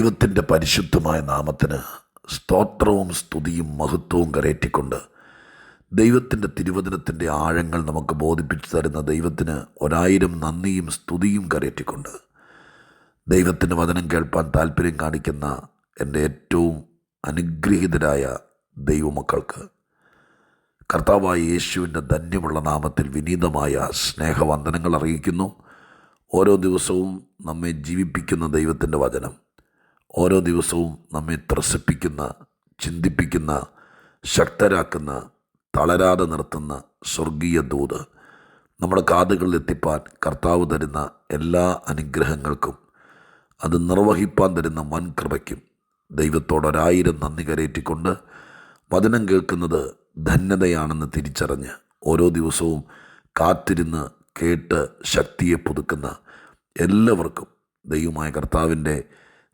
ദൈവത്തിൻ്റെ പരിശുദ്ധമായ നാമത്തിന് സ്തോത്രവും സ്തുതിയും മഹത്വവും കരയറ്റിക്കൊണ്ട് ദൈവത്തിൻ്റെ തിരുവചനത്തിൻ്റെ ആഴങ്ങൾ നമുക്ക് ബോധിപ്പിച്ചു തരുന്ന ദൈവത്തിന് 1000 നന്ദിയും സ്തുതിയും കരയറ്റിക്കൊണ്ട് ദൈവത്തിൻ്റെ വചനം കേൾപ്പാൻ താല്പര്യം കാണിക്കുന്ന എൻ്റെ ഏറ്റവും അനുഗ്രഹീതരായ ദൈവമക്കൾക്ക് കർത്താവായ യേശുവിൻ്റെ ധന്യമുള്ള നാമത്തിൽ വിനീതമായ സ്നേഹവന്ദനങ്ങൾ അറിയിക്കുന്നു. ഓരോ ദിവസവും നമ്മെ ജീവിപ്പിക്കുന്ന ദൈവത്തിൻ്റെ വചനം, ഓരോ ദിവസവും നമ്മെ ത്രസിപ്പിക്കുന്ന, ചിന്തിപ്പിക്കുന്ന, ശക്തരാക്കുന്ന, തളരാതെ നിർത്തുന്ന സ്വർഗീയ ദൂത് നമ്മുടെ കാതുകളിൽ എത്തിപ്പാൻ കർത്താവ് തരുന്ന എല്ലാ അനുഗ്രഹങ്ങൾക്കും അത് നിർവഹിപ്പാൻ തരുന്ന വൻ കൃപയ്ക്കും ദൈവത്തോട് 1000 നന്ദി കരയറ്റിക്കൊണ്ട് വചനം കേൾക്കുന്നത് ധന്യതയാണെന്ന് തിരിച്ചറിഞ്ഞ് ഓരോ ദിവസവും കാത്തിരുന്ന് കേട്ട് ശക്തിയെ പുതുക്കുന്ന എല്ലാവർക്കും ദൈവമായ കർത്താവിൻ്റെ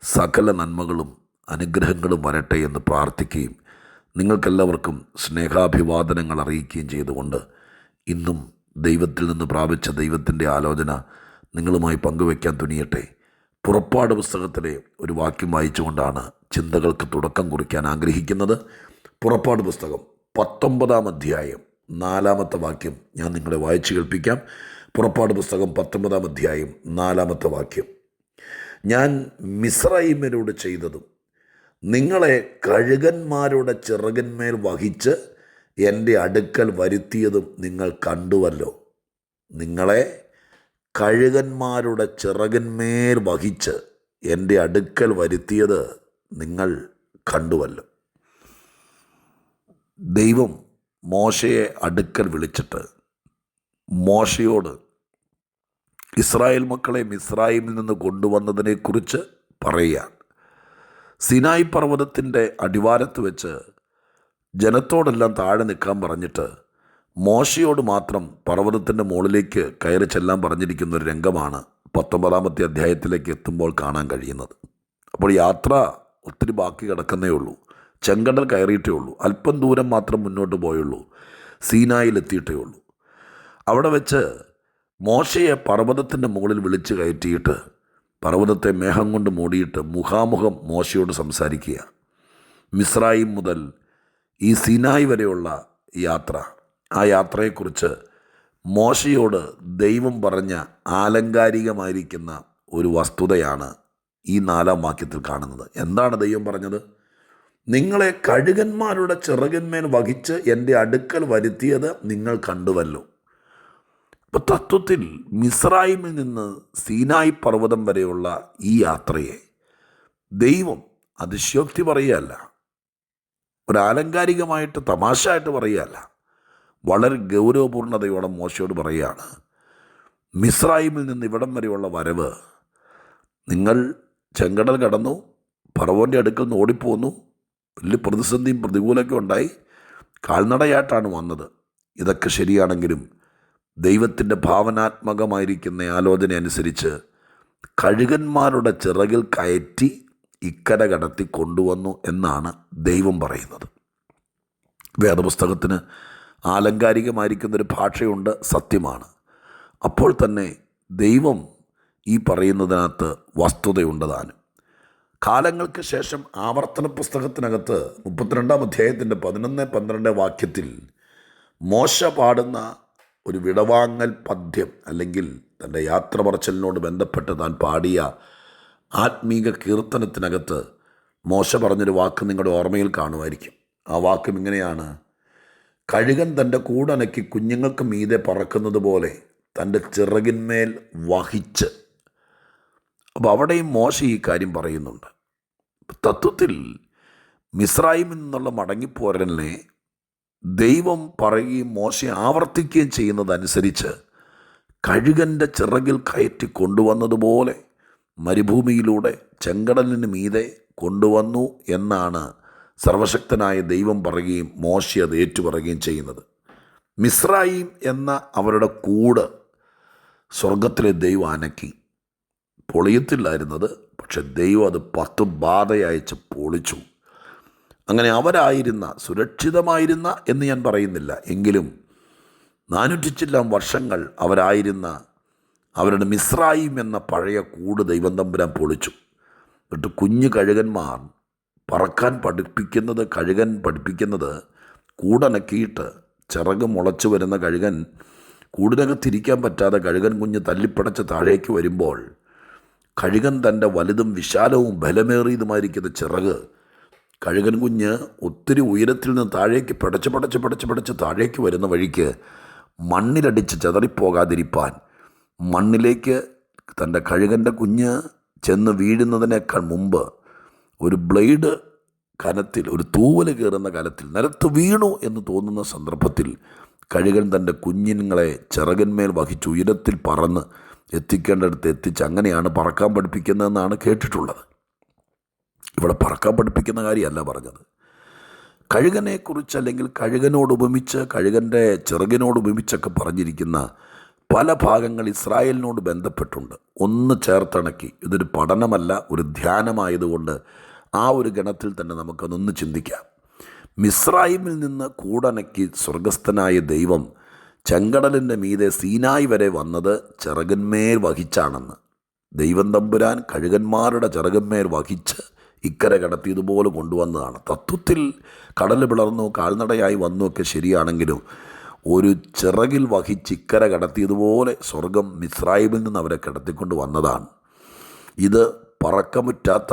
സകല നന്മകളും അനുഗ്രഹങ്ങളും വരട്ടെ എന്ന് പ്രാർത്ഥിക്കുകയും നിങ്ങൾക്കെല്ലാവർക്കും സ്നേഹാഭിവാദനങ്ങൾ അറിയിക്കുകയും ചെയ്തുകൊണ്ട് ഇന്നും ദൈവത്തിൽ നിന്ന് പ്രാപിച്ച ദൈവത്തിൻ്റെ ആലോചന നിങ്ങളുമായി പങ്കുവയ്ക്കാൻ തുനിയട്ടെ. പുറപ്പാട് പുസ്തകത്തിലെ ഒരു വാക്യം വായിച്ചുകൊണ്ടാണ് ചിന്തകൾക്ക് തുടക്കം കുറിക്കാൻ ആഗ്രഹിക്കുന്നത്. പുറപ്പാട് പുസ്തകം 19-ാം അധ്യായം 4-ാമത്തെ വാക്യം ഞാൻ നിങ്ങളെ വായിച്ചു കേൾപ്പിക്കാം. പുറപ്പാട് പുസ്തകം 19-ാം അധ്യായം 4-ാമത്തെ വാക്യം. ഞാൻ മിസ്രയീമ്യരോട് ചെയ്തതും നിങ്ങളെ കഴുകന്മാരുടെ ചിറകിന്മേൽ വഹിച്ച് എൻ്റെ അടുക്കൽ വരുത്തിയതും നിങ്ങൾ കണ്ടുവല്ലോ. നിങ്ങളെ കഴുകന്മാരുടെ ചിറകിന്മേൽ വഹിച്ച് എൻ്റെ അടുക്കൽ വരുത്തിയത് നിങ്ങൾ കണ്ടുവല്ലോ. ദൈവം മോശയെ അടുക്കൽ വിളിച്ചിട്ട് മോശയോട് ഇസ്രായേൽ മക്കളെ മിസ്രയീമിൽ നിന്ന് കൊണ്ടുവന്നതിനെക്കുറിച്ച് പറയുകയാണ്. സിനായി പർവ്വതത്തിൻ്റെ അടിവാരത്ത് വെച്ച് ജനത്തോടെല്ലാം താഴെ നിൽക്കാൻ പറഞ്ഞിട്ട് മോശയോട് മാത്രം പർവ്വതത്തിൻ്റെ മുകളിലേക്ക് കയറി ചെല്ലാൻ പറഞ്ഞിരിക്കുന്ന ഒരു രംഗമാണ് 19-ാമത്തെ അധ്യായത്തിലേക്ക് എത്തുമ്പോൾ കാണാൻ കഴിയുന്നത്. അപ്പോൾ യാത്ര ഒത്തിരി ബാക്കി കിടക്കുന്നേ ഉള്ളൂ. ചെങ്കടൽ കയറിയിട്ടേ ഉള്ളൂ. അല്പം ദൂരം മാത്രം മുന്നോട്ട് പോയുള്ളൂ. സീനായിലെത്തിയിട്ടേ ഉള്ളൂ. അവിടെ വെച്ച് മോശയെ പർവ്വതത്തിൻ്റെ മുകളിൽ വിളിച്ച് കയറ്റിയിട്ട് പർവ്വതത്തെ മേഘം കൊണ്ട് മൂടിയിട്ട് മുഖാമുഖം മോശയോട് സംസാരിക്കുക. മിസ്രയീം മുതൽ ഈ സീനായി വരെയുള്ള യാത്ര, ആ യാത്രയെക്കുറിച്ച് മോശയോട് ദൈവം പറഞ്ഞ ആലങ്കാരികമായിരിക്കുന്ന ഒരു വസ്തുതയാണ് ഈ 4-ാം വാക്യത്തിൽ കാണുന്നത്. എന്താണ് ദൈവം പറഞ്ഞത്? നിങ്ങളെ കഴുകന്മാരുടെ ചിറകിന്മേൽ വഹിച്ച് എൻ്റെ അടുക്കൽ വരുത്തിയത് നിങ്ങൾ കണ്ടുവല്ലോ. ഇപ്പോൾ തത്വത്തിൽ മിസ്രയീമിൽ നിന്ന് സീനായി പർവ്വതം വരെയുള്ള ഈ യാത്രയെ ദൈവം അതിശയോക്തി പറയുകയല്ല, ഒരാലങ്കാരികമായിട്ട് തമാശയായിട്ട് പറയുകയല്ല, വളരെ ഗൗരവപൂർണതയോടെ മോശയോട് പറയുകയാണ്. മിസ്രയീമിൽ നിന്ന് ഇവിടം വരെയുള്ള വരവ്, നിങ്ങൾ ചെങ്കടൽ കടന്നു, ഫറവോൻ്റെ അടുക്കൽ നിന്ന് ഓടിപ്പോന്നു, വലിയ പ്രതിസന്ധിയും പ്രതികൂലമൊക്കെ ഉണ്ടായി, കാൽനടയായിട്ടാണ് വന്നത്. ഇതൊക്കെ ശരിയാണെങ്കിലും ദൈവത്തിൻ്റെ ഭാവനാത്മകമായിരിക്കുന്ന ആലോചന അനുസരിച്ച് കഴുകന്മാരുടെ ചിറകിൽ കയറ്റി ഇക്കര കടത്തി കൊണ്ടുവന്നു എന്നാണ് ദൈവം പറയുന്നത്. വേദപുസ്തകത്തിന് ആലങ്കാരികമായിരിക്കുന്നൊരു ഭാഷയുണ്ട്, സത്യമാണ്. അപ്പോൾ തന്നെ ദൈവം ഈ പറയുന്നതിനകത്ത് വസ്തുതയുണ്ട് താനും. കാലങ്ങൾക്ക് ശേഷം ആവർത്തന പുസ്തകത്തിനകത്ത് 32-ാം അധ്യായത്തിൻ്റെ 11-12 വാക്യത്തിൽ മോശ പാടുന്ന ഒരു വിടവാങ്ങൽ പദ്യം, അല്ലെങ്കിൽ തൻ്റെ യാത്ര പറച്ചിലിനോട് ബന്ധപ്പെട്ട് താൻ പാടിയ ആത്മീക കീർത്തനത്തിനകത്ത് മോശ പറഞ്ഞൊരു വാക്ക് നിങ്ങളുടെ ഓർമ്മയിൽ കാണുമായിരിക്കും. ആ വാക്കും ഇങ്ങനെയാണ്: കഴുകൻ തൻ്റെ കൂടനക്കി കുഞ്ഞുങ്ങൾക്ക് മീതെ പറക്കുന്നത് പോലെ തൻ്റെ ചിറകിന്മേൽ വഹിച്ച്. അപ്പോൾ അവിടെയും മോശ ഈ കാര്യം പറയുന്നുണ്ട്. തത്വത്തിൽ മിസ്രയീമിൽ നിന്നുള്ള മടങ്ങിപ്പോരലിനെ ദൈവം പറയുകയും മോശയെ ആവർത്തിക്കുകയും ചെയ്യുന്നതനുസരിച്ച് കഴുകൻ്റെ ചിറകിൽ കയറ്റി കൊണ്ടുവന്നതുപോലെ മരുഭൂമിയിലൂടെ ചെങ്കടലിന് മീതെ കൊണ്ടുവന്നു എന്നാണ് സർവശക്തനായ ദൈവം പറയുകയും മോശ അത് ഏറ്റുപറയുകയും ചെയ്യുന്നത്. മിസ്രയീം എന്ന അവരുടെ കൂട് സ്വർഗത്തിലെ ദൈവം അനക്കി. പൊളിയത്തില്ലായിരുന്നത്, പക്ഷെ ദൈവം അത് 10 ബാധയയച്ച് പൊളിച്ചു. അങ്ങനെ അവരായിരുന്ന, സുരക്ഷിതമായിരുന്ന എന്ന് ഞാൻ പറയുന്നില്ല, എങ്കിലും 400 ചില്ലാം വർഷങ്ങൾ അവരായിരുന്ന അവരുടെ മിസ്രയീം എന്ന പഴയ കൂട് ദൈവം തമ്പുരാൻ പൊളിച്ചു. എന്നിട്ട് കുഞ്ഞു കഴുകന്മാർ പറക്കാൻ കഴുകൻ പഠിപ്പിക്കുന്നത് കൂടനക്കിയിട്ട് ചിറക് മുളച്ചു വരുന്ന കഴുകൻ കൂടിനകത്തിരിക്കാൻ പറ്റാതെ കഴുകൻ കുഞ്ഞ് തല്ലിപ്പടച്ച് താഴേക്ക് വരുമ്പോൾ കഴുകൻ തൻ്റെ വലുതും വിശാലവും ബലമേറിയതുമായിരിക്കുന്ന ചിറക് കഴുകൻ കുഞ്ഞ് ഒത്തിരി ഉയരത്തിൽ നിന്ന് താഴേക്ക് പടച്ച് താഴേക്ക് വരുന്ന വഴിക്ക് മണ്ണിലടിച്ച് ചെതറിപ്പോകാതിരിപ്പാൻ മണ്ണിലേക്ക് തൻ്റെ കഴുകൻ്റെ കുഞ്ഞ് ചെന്ന് വീഴുന്നതിനേക്കാൾ മുമ്പ് ഒരു ബ്ലേഡ് കനത്തിൽ, ഒരു തൂവൽ കയറുന്ന കനത്തിൽ നിലത്ത് വീണു എന്ന് തോന്നുന്ന സന്ദർഭത്തിൽ കഴുകൻ തൻ്റെ കുഞ്ഞുങ്ങളെ ചിറകന്മേൽ വഹിച്ച് ഉയരത്തിൽ പറന്ന് എത്തിക്കേണ്ടടുത്ത് എത്തിച്ച് അങ്ങനെയാണ് പറക്കാൻ പഠിപ്പിക്കുന്നതെന്നാണ് കേട്ടിട്ടുള്ളത്. ഇവിടെ പറക്കാൻ പഠിപ്പിക്കുന്ന കാര്യമല്ല പറഞ്ഞത്. കഴുകനെക്കുറിച്ച് അല്ലെങ്കിൽ കഴുകനോട് ഉപമിച്ച്, കഴുകൻ്റെ ചിറകിനോട് ഉപമിച്ചൊക്കെ പറഞ്ഞിരിക്കുന്ന പല ഭാഗങ്ങൾ ഇസ്രായേലിനോട് ബന്ധപ്പെട്ടുണ്ട്. ഒന്ന് ചേർത്തിണക്കി, ഇതൊരു പഠനമല്ല, ഒരു ധ്യാനമായതുകൊണ്ട് ആ ഒരു ഗണത്തിൽ തന്നെ നമുക്കതൊന്ന് ചിന്തിക്കാം. മിസ്രയീമിൽ നിന്ന് കൂടനക്കി സ്വർഗസ്ഥനായ ദൈവം ചെങ്കടലിൻ്റെ മീതെ സീനായി വരെ വന്നത് ചിറകന്മേൽ വഹിച്ചാണെന്ന്. ദൈവം തമ്പുരാൻ കഴുകന്മാരുടെ ചിറകന്മേൽ വഹിച്ച് ഇക്കരെ കടത്തിയതുപോലെ കൊണ്ടുവന്നതാണ്. തത്വത്തിൽ കടൽ പിളർന്നു കാൽനടയായി വന്നുമൊക്കെ ശരിയാണെങ്കിലും ഒരു ചിറകിൽ വഹിച്ച് ഇക്കരെ കടത്തിയതുപോലെ സ്വർഗം മിസ്രയീമിൽ നിന്ന് അവരെ കിടത്തിക്കൊണ്ട് വന്നതാണ്. ഇത് പറക്കമുറ്റാത്ത,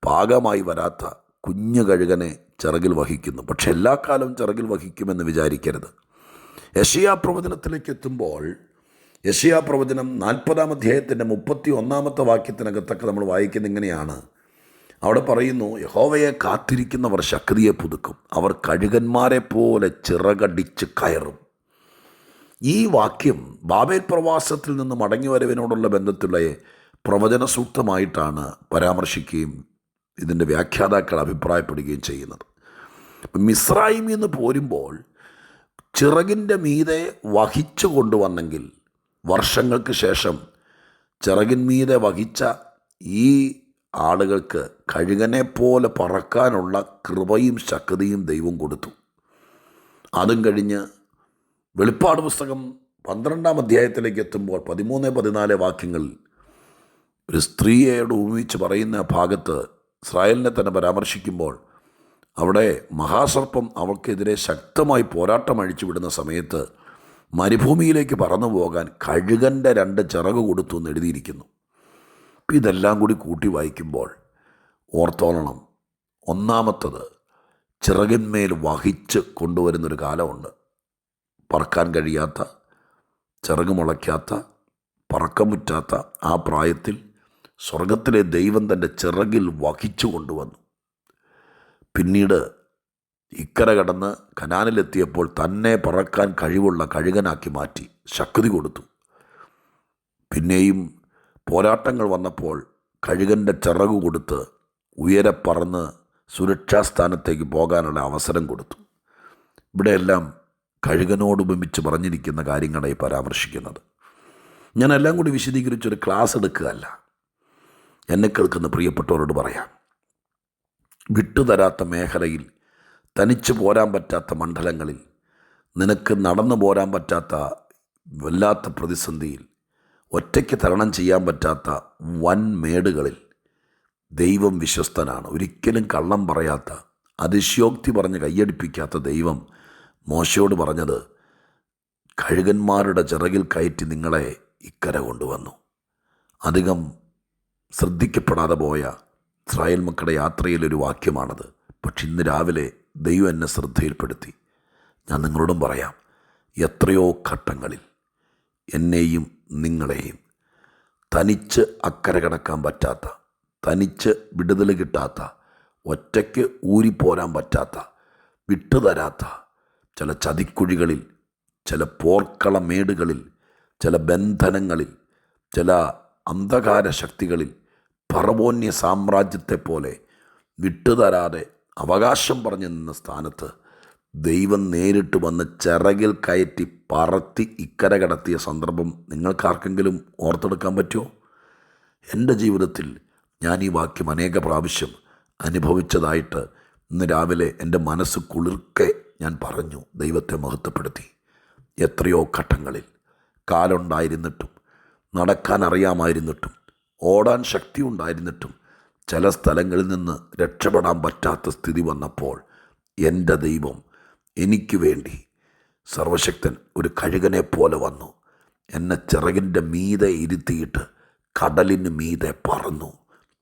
പാകമായി വരാത്ത കുഞ്ഞു കഴുകനെ ചിറകിൽ വഹിക്കുന്നു. പക്ഷെ എല്ലാ കാലവും ചിറകിൽ വഹിക്കുമെന്ന് വിചാരിക്കരുത്. യെശയ്യാ പ്രവചനത്തിലേക്ക് എത്തുമ്പോൾ യെശയ്യാ പ്രവചനം 40-ാം അധ്യായത്തിൻ്റെ 31-ാമത്തെ വാക്യത്തിനകത്തൊക്കെ നമ്മൾ വായിക്കുന്നത് ഇങ്ങനെയാണ്. അവിടെ പറയുന്നു, യഹോവയെ കാത്തിരിക്കുന്നവർ ശക്തിയെ പുതുക്കും, അവർ കഴുകന്മാരെ പോലെ ചിറകടിച്ച് കയറും. ഈ വാക്യം ബാബേൽ പ്രവാസത്തിൽ നിന്ന് മടങ്ങിവരവിനോടുള്ള ബന്ധത്തിലുള്ള പ്രവചന സൂക്തമായിട്ടാണ് പരാമർശിക്കുകയും ഇതിൻ്റെ വ്യാഖ്യാതാക്കൾ അഭിപ്രായപ്പെടുകയും ചെയ്യുന്നത്. മിസ്രയീമിൽ നിന്ന് പോരുമ്പോൾ ചിറകിൻ്റെ മീതെ വഹിച്ചു കൊണ്ടുവന്നെങ്കിൽ വർഷങ്ങൾക്ക് ശേഷം ചിറകിന്മീതെ വഹിച്ച ഈ ആളുകൾക്ക് കഴുകനെ പോലെ പറക്കാനുള്ള കൃപയും ശക്തിയും ദൈവം കൊടുത്തു. അതും കഴിഞ്ഞ് വെളിപ്പാട് പുസ്തകം 12-ാം അധ്യായത്തിലേക്ക് എത്തുമ്പോൾ 13-14 വാക്യങ്ങളിൽ ഒരു സ്ത്രീയോട് ഉപമിച്ച് പറയുന്ന ഭാഗത്ത് ഇസ്രായേലിനെ തന്നെ പരാമർശിക്കുമ്പോൾ അവിടെ മഹാസർപ്പം അവൾക്കെതിരെ ശക്തമായി പോരാട്ടം അഴിച്ചുവിടുന്ന സമയത്ത് മരുഭൂമിയിലേക്ക് പറന്നു പോകാൻ കഴുകൻ്റെ 2 ചിറക് കൊടുത്തു എന്ന് എഴുതിയിരിക്കുന്നു. ഇതെല്ലാം കൂടി കൂട്ടി വായിക്കുമ്പോൾ ഓർത്തോളണം, ഒന്നാമത്തത് ചിറകിന്മേൽ വഹിച്ച് കൊണ്ടുവരുന്നൊരു കാലമുണ്ട്. പറക്കാൻ കഴിയാത്ത, ചിറക് മുളയ്ക്കാത്ത, പറക്കമുറ്റാത്ത ആ പ്രായത്തിൽ സ്വർഗത്തിലെ ദൈവം തൻ്റെ ചിറകിൽ വഹിച്ചു കൊണ്ടുവന്നു. പിന്നീട് ഇക്കര കടന്ന് കനാനിലെത്തിയപ്പോൾ തന്നെ പറക്കാൻ കഴിവുള്ള കഴുകനാക്കി മാറ്റി, ശക്തി കൊടുത്തു. പിന്നെയും പോരാട്ടങ്ങൾ വന്നപ്പോൾ കഴുകൻ്റെ ചിറക് കൊടുത്ത് ഉയരെ പറന്ന് സുരക്ഷാസ്ഥാനത്തേക്ക് പോകാനുള്ള അവസരം കൊടുത്തു. ഇവിടെയെല്ലാം കഴുകനോട് ഉപമിച്ച് പറഞ്ഞിരിക്കുന്ന കാര്യങ്ങളായി പരാമർശിക്കുന്നത്. ഞാനെല്ലാം കൂടി വിശദീകരിച്ചൊരു ക്ലാസ് എടുക്കുകയല്ല. എന്നെ കേൾക്കുന്ന പ്രിയപ്പെട്ടവരോട് പറയാം, വിട്ടുതരാത്ത മേഖലയിൽ, തനിച്ച് പോരാൻ പറ്റാത്ത മണ്ഡലങ്ങളിൽ, നിനക്ക് നടന്നു പോരാൻ പറ്റാത്ത വല്ലാത്ത പ്രതിസന്ധിയിൽ, ഒറ്റയ്ക്ക് തരണം ചെയ്യാൻ പറ്റാത്ത വൻ മേടുകളിൽ ദൈവം വിശ്വസ്തനാണ്. ഒരിക്കലും കള്ളം പറയാത്ത, അതിശയോക്തി പറഞ്ഞ് കയ്യടിപ്പിക്കാത്ത ദൈവം മോശയോട് പറഞ്ഞത്, കഴുകന്മാരുടെ ചിറകിൽ കയറ്റി നിങ്ങളെ ഇക്കര കൊണ്ടുവന്നു. അധികം ശ്രദ്ധിക്കപ്പെടാതെ പോയ ഇസ്രായേൽ മക്കളുടെ യാത്രയിലൊരു വാക്യമാണത്. പക്ഷെ ഇന്ന് രാവിലെ ദൈവം എന്നെ ശ്രദ്ധയിൽപ്പെടുത്തി. ഞാൻ നിങ്ങളോടും പറയാം, എത്രയോ ഘട്ടങ്ങളിൽ എന്നെയും നിങ്ങളെയും തനിച്ച് അക്കരെ കടക്കാൻ പറ്റാത്ത, തനിച്ച് വിടുതൽ കിട്ടാത്ത, ഒറ്റയ്ക്ക് ഊരിപ്പോരാൻ പറ്റാത്ത, വിട്ടുതരാത്ത ചില ചതിക്കുഴികളിൽ, ചില പോർക്കളമേടുകളിൽ, ചില ബന്ധനങ്ങളിൽ, ചില അന്ധകാര ശക്തികളിൽ, ഫറവോന്യ സാമ്രാജ്യത്തെപ്പോലെ വിട്ടുതരാതെ അവകാശം പറഞ്ഞു നിന്ന സ്ഥാനത്ത് ദൈവം നേരിട്ട് വന്ന് ചിറകിൽ കയറ്റി പറത്തി ഇക്കര കടത്തിയ സന്ദർഭം നിങ്ങൾക്കാർക്കെങ്കിലും ഓർത്തെടുക്കാൻ പറ്റുമോ? എൻ്റെ ജീവിതത്തിൽ ഞാൻ ഈ വാക്യം അനേക പ്രാവശ്യം അനുഭവിച്ചതായിട്ട് ഇന്ന് രാവിലെ എൻ്റെ മനസ്സ് കുളിർക്കെ ഞാൻ പറഞ്ഞു, ദൈവത്തെ മഹത്വപ്പെടുത്തി. എത്രയോ ഘട്ടങ്ങളിൽ കാലുണ്ടായിരുന്നിട്ടും, നടക്കാൻ അറിയാമായിരുന്നിട്ടും, ഓടാൻ ശക്തി ഉണ്ടായിരുന്നിട്ടും, ചില സ്ഥലങ്ങളിൽ നിന്ന് രക്ഷപ്പെടാൻ പറ്റാത്ത സ്ഥിതി വന്നപ്പോൾ എൻ്റെ ദൈവം എനിക്ക് വേണ്ടി സർവശക്തൻ ഒരു കഴുകനെ പോലെ വന്നു. എന്നെ ചിറകിൻ്റെ മീതെ ഇരുത്തിയിട്ട് കടലിന് മീതെ പറന്നു.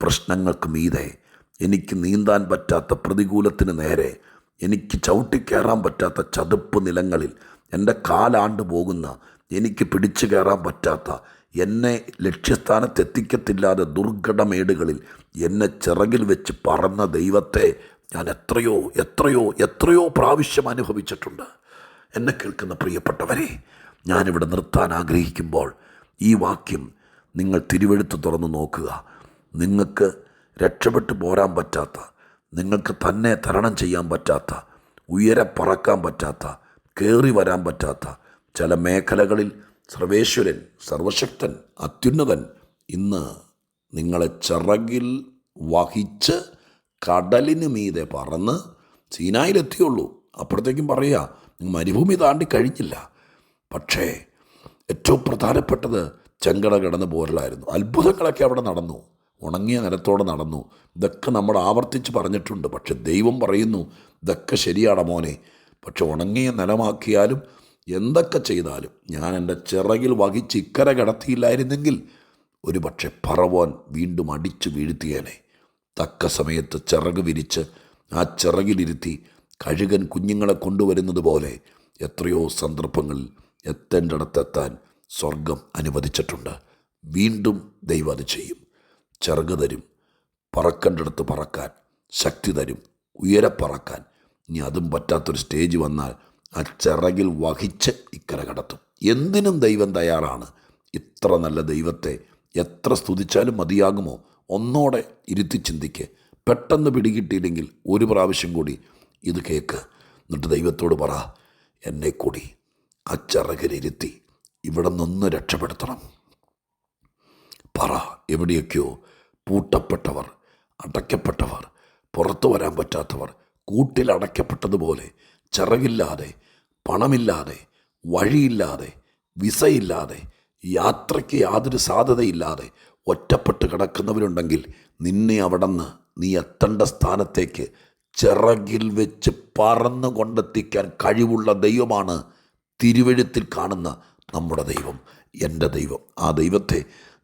പ്രശ്നങ്ങൾക്ക് മീതെ, എനിക്ക് നീന്താൻ പറ്റാത്ത പ്രതികൂലത്തിന് നേരെ, എനിക്ക് ചവിട്ടിക്കയറാൻ പറ്റാത്ത ചതുപ്പ് നിലങ്ങളിൽ, എൻ്റെ കാലാണ്ട് പോകുന്ന, എനിക്ക് പിടിച്ചു കയറാൻ പറ്റാത്ത, എന്നെ ലക്ഷ്യസ്ഥാനത്തെത്തിക്കത്തില്ലാതെ ദുർഘടമേടുകളിൽ എന്നെ ചിറകിൽ വെച്ച് പറന്ന ദൈവത്തെ ഞാൻ എത്രയോ എത്രയോ എത്രയോ പ്രാവശ്യം അനുഭവിച്ചിട്ടുണ്ട്. എന്നെ കേൾക്കുന്ന പ്രിയപ്പെട്ടവരെ, ഞാനിവിടെ നിർത്താൻ ആഗ്രഹിക്കുമ്പോൾ ഈ വാക്യം നിങ്ങൾ തിരുവെഴുത്ത് തുറന്ന് നോക്കുക. നിങ്ങൾക്ക് രക്ഷപ്പെട്ടു പോരാൻ പറ്റാത്ത, നിങ്ങൾക്ക് തന്നെ തരണം ചെയ്യാൻ പറ്റാത്ത, ഉയരെ പറക്കാൻ പറ്റാത്ത, കയറി വരാൻ പറ്റാത്ത ചില മേഖലകളിൽ സർവേശ്വരൻ, സർവശക്തൻ, അത്യുന്നതൻ ഇന്ന് നിങ്ങളെ ചിറകിൽ വഹിച്ച് കടലിന് മീതെ പറന്ന് സീനായിലെത്തിയുള്ളൂ. അപ്പോഴത്തേക്കും പറയുക, മരുഭൂമി താണ്ടി കഴിഞ്ഞില്ല. പക്ഷേ ഏറ്റവും പ്രധാനപ്പെട്ടത് ചെങ്കട കടന്ന് പോരലായിരുന്നു. അത്ഭുതങ്ങളൊക്കെ അവിടെ നടന്നു, ഉണങ്ങിയ നിലത്തോടെ നടന്നു. ഇതൊക്കെ നമ്മൾ ആവർത്തിച്ച് പറഞ്ഞിട്ടുണ്ട്. പക്ഷെ ദൈവം പറയുന്നു, ഇതൊക്കെ ശരിയാണ് മോനെ, പക്ഷെ ഉണങ്ങിയ നിലമാക്കിയാലും എന്തൊക്കെ ചെയ്താലും ഞാൻ എൻ്റെ ചിറകിൽ വഹിച്ച് ഇക്കര കിടത്തിയില്ലായിരുന്നെങ്കിൽ ഒരു പക്ഷെ പറവോൻ വീണ്ടും അടിച്ചു വീഴ്ത്തിയേനെ. തക്ക സമയത്ത് ചിറക് വിരിച്ച് ആ ചിറകിലിരുത്തി കഴുകൻ കുഞ്ഞുങ്ങളെ കൊണ്ടുവരുന്നത് പോലെ എത്രയോ സന്ദർഭങ്ങളിൽ എത്തേണ്ടിടത്തെത്താൻ സ്വർഗം അനുവദിച്ചിട്ടുണ്ട്. വീണ്ടും ദൈവം അത് ചെയ്യും. ചിറക് തരും, പറക്കേണ്ടിടത്ത് പറക്കാൻ ശക്തി തരും, ഉയരെ പറക്കാൻ. ഇനി അതും പറ്റാത്തൊരു സ്റ്റേജ് വന്നാൽ ആ ചിറകിൽ വഹിച്ച് ഇക്കര കടത്തും. എന്തിനും ദൈവം തയ്യാറാണ്. ഇത്ര നല്ല ദൈവത്തെ എത്ര സ്തുതിച്ചാലും മതിയാകുമോ? ഒന്നോടെ ഇരുത്തി ചിന്തിക്ക്. പെട്ടെന്ന് പിടികിട്ടിയില്ലെങ്കിൽ ഒരു പ്രാവശ്യം കൂടി ഇത് കേൾക്ക്. എന്നിട്ട് ദൈവത്തോട് പറ, എന്നെ കൂടി ആ ചിറകിലിരുത്തി ഇവിടെ നിന്ന് രക്ഷപ്പെടുത്തണം. പറ. എവിടെയൊക്കെയോ പൂട്ടപ്പെട്ടവർ, അടയ്ക്കപ്പെട്ടവർ, പുറത്തു വരാൻ പറ്റാത്തവർ കൂട്ടിലടയ്ക്കപ്പെട്ടതുപോലെ ചിറകില്ലാതെ, പണമില്ലാതെ, വഴിയില്ലാതെ, വിസയില്ലാതെ, യാത്രയ്ക്ക് യാതൊരു സാധ്യതയില്ലാതെ ഒറ്റപ്പെട്ട് കിടക്കുന്നവരുണ്ടെങ്കിൽ നിന്നെ അവിടെ നിന്ന് നീ എത്തേണ്ട സ്ഥാനത്തേക്ക് ചിറകിൽ വെച്ച് പറന്നു കൊണ്ടെത്തിക്കാൻ കഴിവുള്ള ദൈവമാണ് തിരുവെഴുത്തിൽ കാണുന്ന നമ്മുടെ ദൈവം, എൻ്റെ ദൈവം. ആ ദൈവത്തെ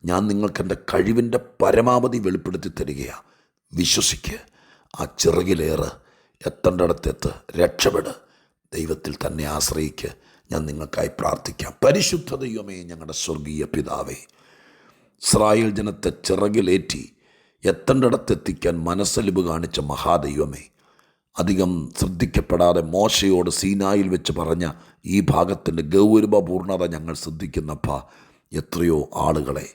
ഞാൻ നിങ്ങൾക്ക് എൻ്റെ കഴിവിൻ്റെ പരമാവധി വെളിപ്പെടുത്തി തരികയാണ്. വിശ്വസിക്ക്. ആ ചിറകിലേറ്, എത്തേണ്ടിടത്തെത്ത്, രക്ഷപ്പെട്. ദൈവത്തിൽ തന്നെ ആശ്രയിക്ക്. ഞാൻ നിങ്ങൾക്കായി പ്രാർത്ഥിക്കാം. പരിശുദ്ധ ദൈവമേ, ഞങ്ങളുടെ സ്വർഗീയ പിതാവേ, ഇസ്രായേൽ ജനത്തെ ചിറകിലേറ്റി എത്തേണ്ടിടത്തെത്തിക്കാൻ മനസ്സലിവ് കാണിച്ച മഹാദൈവമേ, അധികം ശ്രദ്ധിക്കപ്പെടാതെ മോശയോട് സീനായിൽ വെച്ച് പറഞ്ഞ ഈ ഭാഗത്തിൻ്റെ ഗൗരവപൂർണത ഞങ്ങൾ ശ്രദ്ധിക്കുന്നപ്പ, എത്രയോ ആളുകളെ,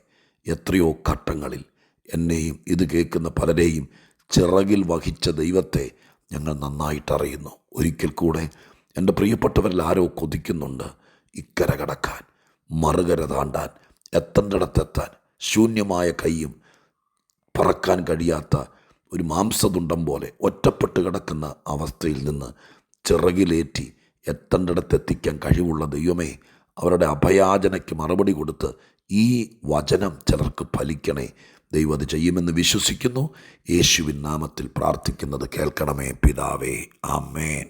എത്രയോ ഘട്ടങ്ങളിൽ എന്നെയും ഇത് കേൾക്കുന്ന പലരെയും ചിറകിൽ വഹിച്ച ദൈവത്തെ ഞങ്ങൾ നന്നായിട്ടറിയുന്നു. ഒരിക്കൽ കൂടെ എൻ്റെ പ്രിയപ്പെട്ടവരിൽ ആരോ കൊതിക്കുന്നുണ്ട് ഇക്കര കടക്കാൻ, മറുകര താണ്ടാൻ, എത്തേണ്ടിടത്തെത്താൻ. ശൂന്യമായ കൈയും പറക്കാൻ കഴിയാത്ത ഒരു മാംസതുണ്ടം പോലെ ഒറ്റപ്പെട്ട് കിടക്കുന്ന അവസ്ഥയിൽ നിന്ന് ചിറകിലേറ്റി എത്തേണ്ടിടത്തെത്തിക്കാൻ കഴിവുള്ള ദൈവമേ, അവരുടെ അഭയാചനയ്ക്ക് മറുപടി കൊടുത്ത് ഈ വചനം ചിലർക്ക് ഫലിക്കണേ. ദൈവം അത് ചെയ്യുമെന്ന് വിശ്വസിക്കുന്നു. യേശുവിൻ നാമത്തിൽ പ്രാർത്ഥിക്കുന്നത് കേൾക്കണമേ പിതാവേ. ആമേൻ.